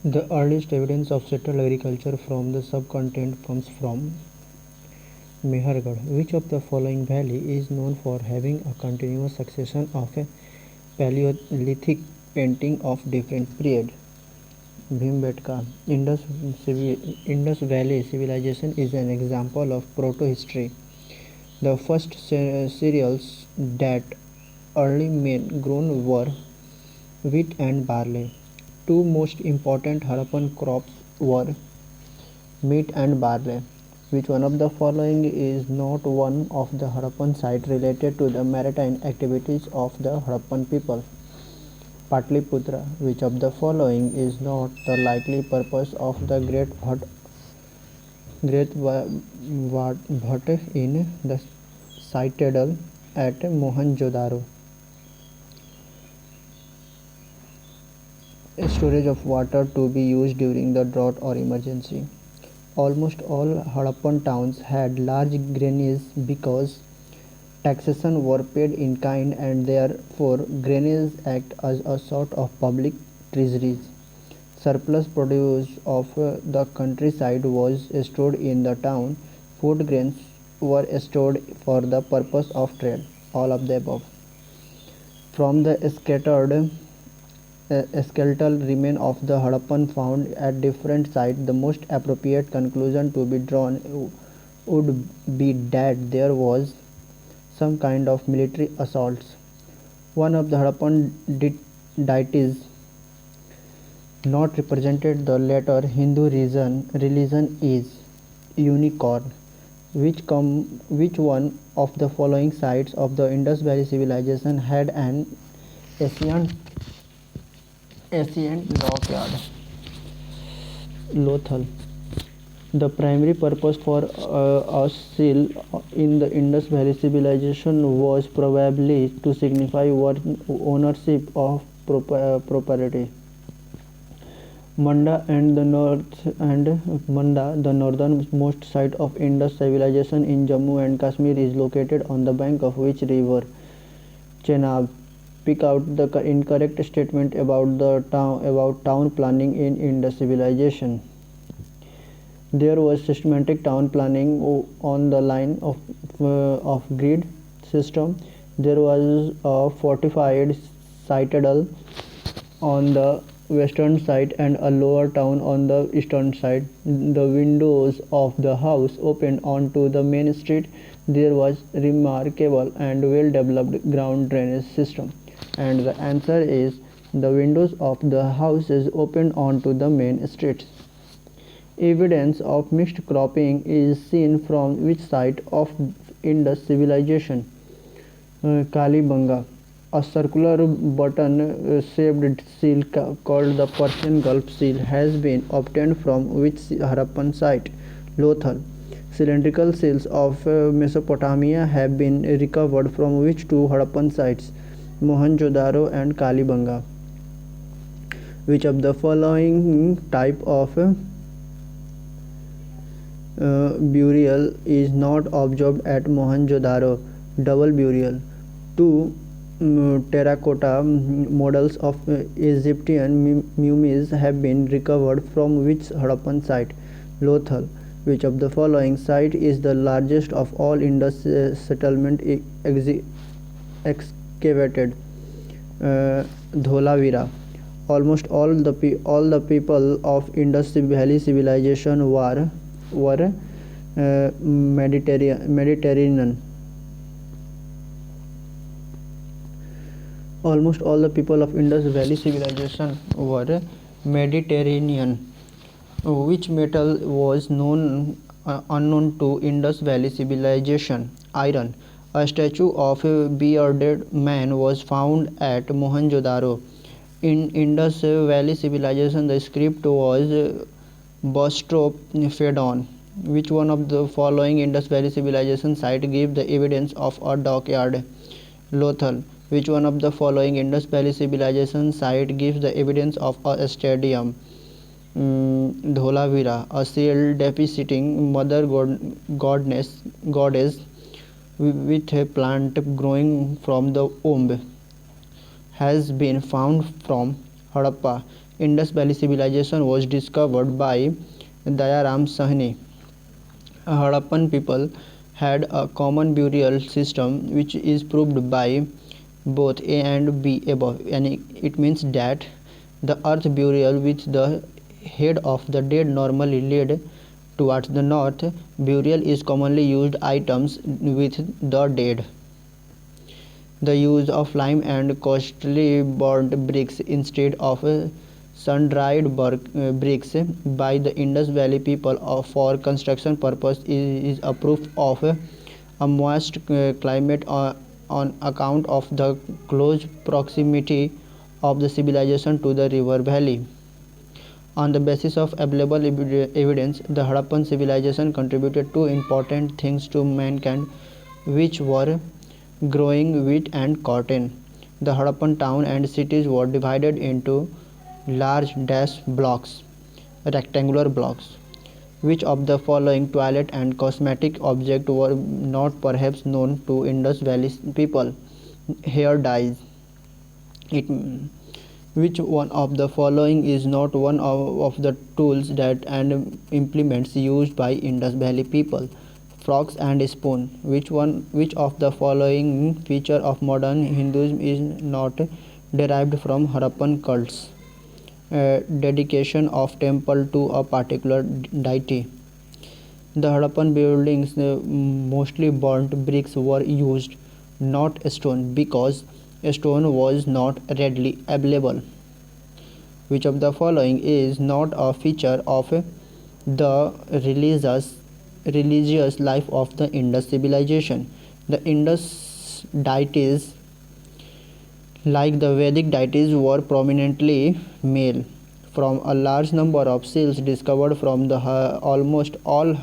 The earliest evidence of settled agriculture from the subcontinent comes from Mehergarh. Which of the following valley is known for having a continuous succession of a Paleolithic painting of different period? Bhimbetka. Indus Valley civilization is an example of proto-history. The first cereals that early men grown were wheat and barley. Two most important Harappan crops were wheat and barley. Which one of the following is not one of the Harappan site related to the maritime activities of the Harappan people? Patliputra. Which of the following is not the likely purpose of the Great Bhat in the citadel at Mohenjo-daro? Storage of water to be used during the drought or emergency. Almost all Harappan towns had large granaries because taxation were paid in kind and therefore granaries act as a sort of public treasuries. Surplus produce of the countryside was stored in the town. Food grains were stored for the purpose of trade. All of the above. From the skeletal remains of the Harappan found at different sites, the most appropriate conclusion to be drawn would be that there was some kind of military assaults. One of the Harappan deities not represented the later Hindu religion is unicorn. Which one of the following sites of the Indus Valley civilization had an ancient dockyard? Lothal. The primary purpose for a seal in the Indus Valley civilization was probably to signify ownership of property. Manda, the northernmost site of Indus civilization in Jammu and Kashmir, is located on the bank of which river? Chenab. Pick out the incorrect statement about town planning in Indus civilization. There was systematic town planning on the line of grid system. There was a fortified citadel on the western side and a lower town on the eastern side. The windows of the house opened onto the main street. There was remarkable and well developed ground drainage system. And the answer is the windows of the houses opened onto the main streets. Evidence of mixed cropping is seen from which site of Indus civilization? Kalibanga. A circular button-shaped seal called the Persian Gulf seal has been obtained from which Harappan site? Lothal. Cylindrical seals of Mesopotamia have been recovered from which two Harappan sites? Mohenjo-daro and Kalibanga. Which of the following type of burial is not observed at Mohenjo-daro? Double burial. Two terracotta models of Egyptian mummies have been recovered from which Harappan site? Lothal. Which of the following site is the largest of all Indus settlement excavated? Dholavira. Almost all the people of Indus Valley civilization were Mediterranean. Almost all the people of Indus Valley civilization were Mediterranean. Which metal was unknown to Indus Valley civilization? Iron. A statue of a bearded man was found at Mohenjo-daro. In Indus Valley civilization, the script was Bostrophodon. Which one of the following Indus Valley civilization site gives the evidence of a dockyard? Lothal. Which one of the following Indus Valley civilization site gives the evidence of a stadium? Dholavira. A seal depicting mother goddess with a plant growing from the womb has been found from Harappa. Indus Valley civilization was discovered by Dayaram Sahni. Harappan people had a common burial system which is proved by both A and B above, and it means that the earth burial with the head of the dead normally laid towards the north. Burial is commonly used items with the dead. The use of lime and costly burnt bricks instead of sun-dried bricks by the Indus Valley people for construction purpose is a proof of a moist climate on account of the close proximity of the civilization to the river valley. On the basis of available evidence, the Harappan civilization contributed two important things to mankind, which were growing wheat and cotton. The Harappan town and cities were divided into large dash blocks, rectangular blocks. Which of the following toilet and cosmetic objects were not perhaps known to Indus Valley people? Hair dyes. It which one of the following is not one of the tools that and implements used by Indus Valley people? Frogs and spoon. Which of the following feature of modern Hinduism is not derived from Harappan cults? Dedication of temple to a particular deity. The Harappan buildings mostly burnt bricks were used, not stone, because stone was not readily available. Which of the following is not a feature of the religious life of the Indus civilization? The Indus deities, like the Vedic deities, were prominently male. From a large number of seals discovered from the almost all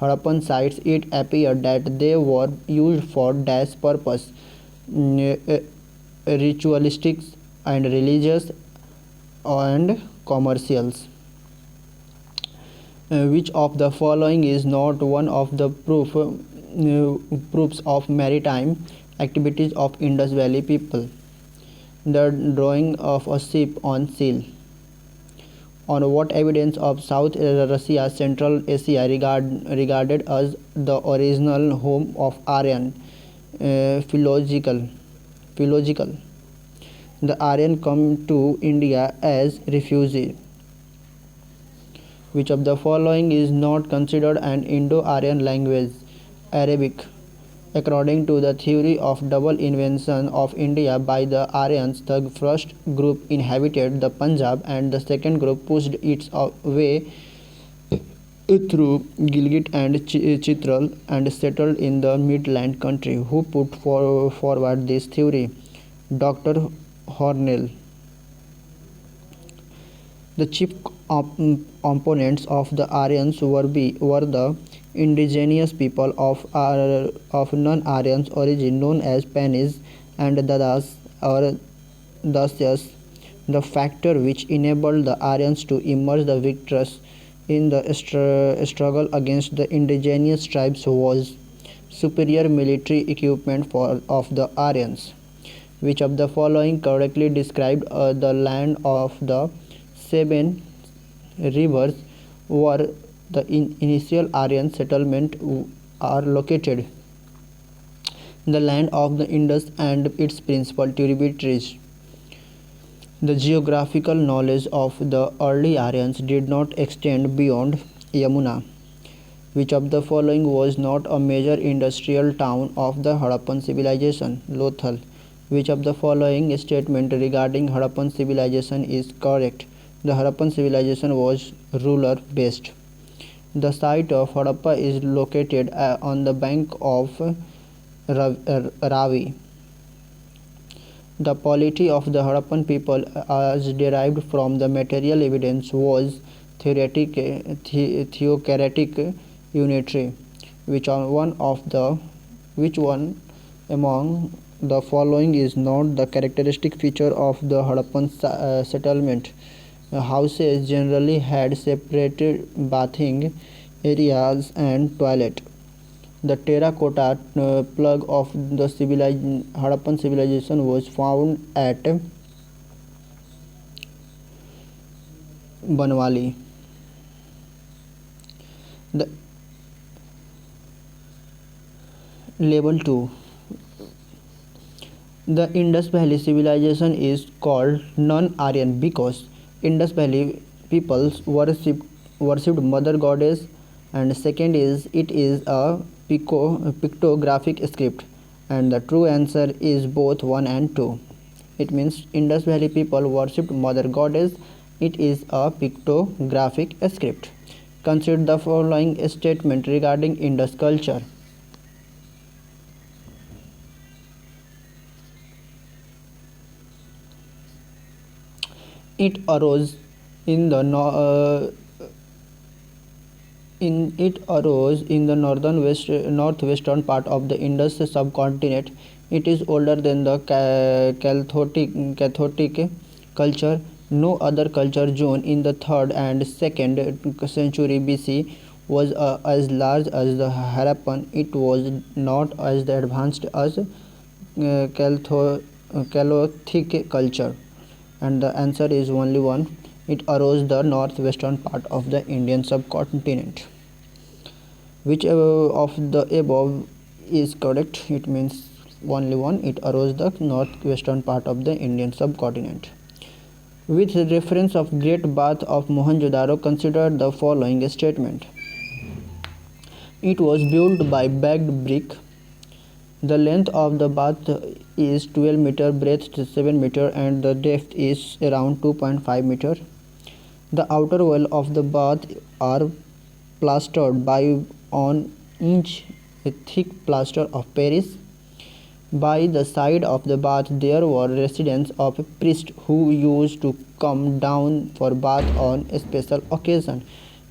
Harappan sites, it appeared that they were used for dash purpose, ritualistic and religious and commercials. Which of the following is not one of the proofs of maritime activities of Indus Valley people? The drawing of a ship on seal. On what evidence of South Russia, Central Asia regarded as the original home of Aryan? Philological. The Aryan come to India as refugees. Which of the following is not considered an Indo-Aryan language? Arabic. According to the theory of double invasion of India by the Aryans, the first group inhabited the Punjab and the second group pushed its way through Gilgit and Chitral and settled in the Midland country. Who put forward this theory? Dr. Hornell. The chief opponents of the Aryans were the indigenous people of non-Aryan origin known as Panis and Dadas or Dasyas. The factor which enabled the Aryans to emerge the victorious in the struggle against the indigenous tribes was superior military equipment of the Aryans. Which of the following correctly described the land of the seven rivers where the initial Aryan settlement are located? The land of the Indus and its principal tributaries. The geographical knowledge of the early Aryans did not extend beyond Yamuna. Which of the following was not a major industrial town of the Harappan civilization? Lothal. Which of the following statement regarding Harappan civilization is correct? The Harappan civilization was ruler-based. The site of Harappa is located on the bank of Ravi. The polity of the Harappan people as derived from the material evidence was theocratic unitary. Which one among the following is not the characteristic feature of the Harappan settlement? Houses generally had separated bathing areas and toilet. The terracotta plug of the Harappan civilization was found at Banwali. The Level 2. The Indus Valley civilization is called non-Aryan because Indus Valley peoples worshipped mother goddess, and second is it is a pictographic script, and the true answer is both 1 and 2. It means Indus Valley people worshipped mother goddess. It is a pictographic script. Consider the following statement regarding Indus culture. It arose in the northwestern part of the Indus subcontinent. It is older than the Chalthic culture. No other culture zone in the 3rd and 2nd century BC was as large as the Harrapan. It was not as advanced as Chalthic culture, and the answer is only one. It arose the northwestern part of the Indian subcontinent. Which of the above is correct? It means only one. It arose the northwestern part of the Indian subcontinent. With reference of Great Bath of Mohenjo-daro, consider the following statement. It was built by bagged brick. The length of the bath is 12 meter, breadth 7 meter, and the depth is around 2.5 meter. The outer wall of the bath are plastered by an inch thick plaster of Paris. By the side of the bath there were residences of priests who used to come down for bath on a special occasion.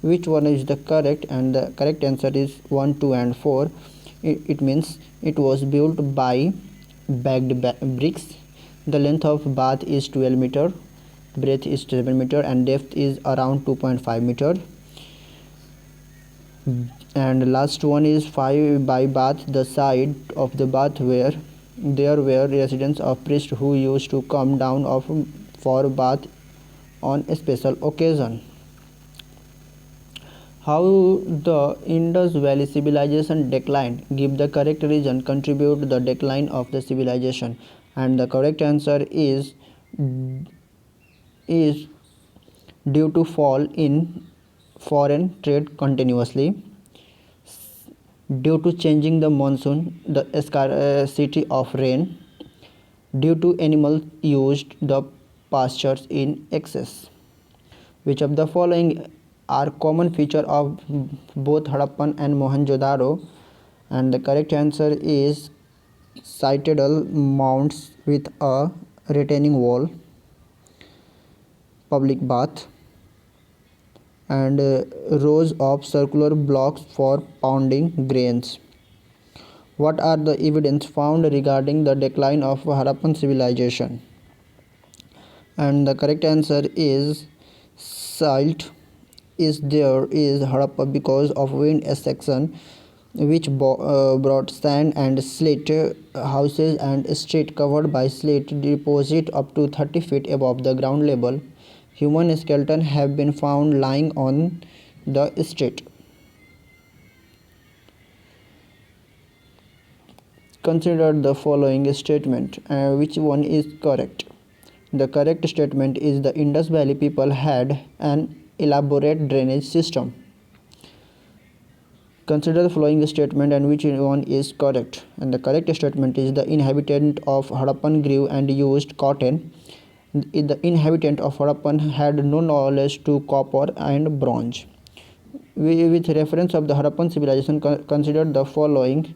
Which one is the correct? And the correct answer is 1, 2 and 4. It means it was built by bagged bricks. The length of bath is 12 meter, breadth is 7 meter, and depth is around 2.5 meter. And last one is 5. By bath, the side of the bath where there were residents of priests who used to come down for bath on a special occasion. How the Indus Valley civilization declined? Give the correct reason. Contribute to the decline of the civilization. And the correct answer is due to fall in foreign trade continuously, due to changing the monsoon, the scarcity of rain, due to animals used the pastures in excess. Which of the following are common feature of both Harappan and Mohenjo-daro? And the correct answer is citadel mounds with a retaining wall, public bath, and rows of circular blocks for pounding grains. What are the evidence found regarding the decline of Harappan civilization? And the correct answer is silt is there is Harappa because of wind section which brought sand and slate houses and street covered by slate deposit up to 30 feet above the ground level. Human skeleton have been found lying on the street. Consider the following statement. Which one is correct? The correct statement is the Indus Valley people had an elaborate drainage system. Consider the following statement and which one is correct. And the correct statement is the inhabitant of Harappan grew and used cotton. The inhabitant of Harappan had no knowledge to copper and bronze. With reference of the Harappan civilization, consider the following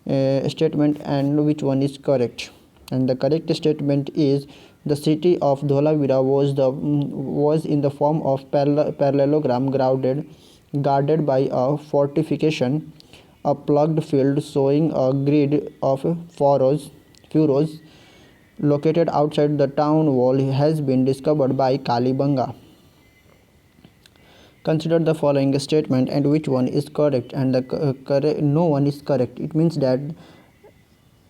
statement and which one is correct. And the correct statement is the city of Dholavira was in the form of parallelogram guarded by a fortification, a plugged field showing a grid of furrows located outside the town wall has been discovered by Kalibanga. Consider the following statement and which one is correct. And the no one is correct. It means that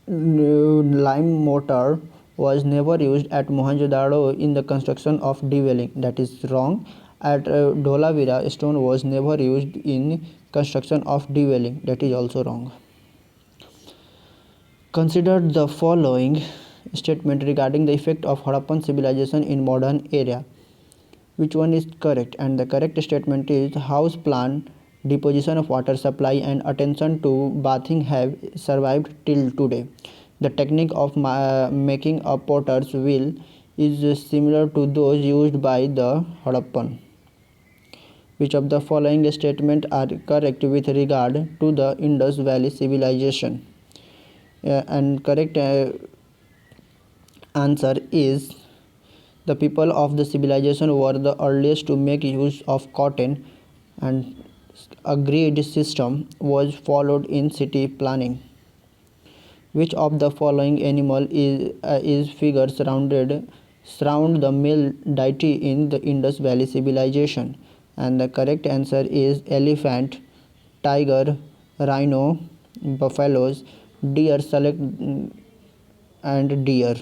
lime mortar was never used at Mohenjo-daro in the construction of dwelling. That is wrong. At Dholavira, stone was never used in construction of dwelling. That is also wrong. Consider the following statement regarding the effect of Harappan civilization in modern area. Which one is correct? And the correct statement is house plan, deposition of water supply and attention to bathing have survived till today. The technique of making a potter's wheel is similar to those used by the Harappan. Which of the following statements are correct with regard to the Indus Valley civilization? And correct answer is the people of the civilization were the earliest to make use of cotton, and a grid system was followed in city planning. Which of the following animal is figure surround the male deity in the Indus Valley civilization? And the correct answer is elephant, tiger, rhino, buffaloes, deer select and deer.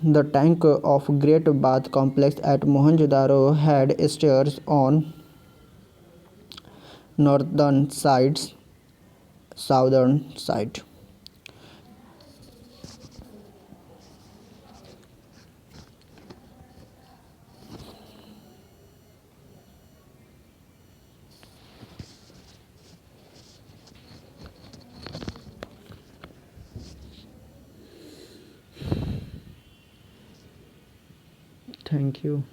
The tank of Great Bath complex at Mohenjo-daro had stairs on northern sides, southern side. Thank you.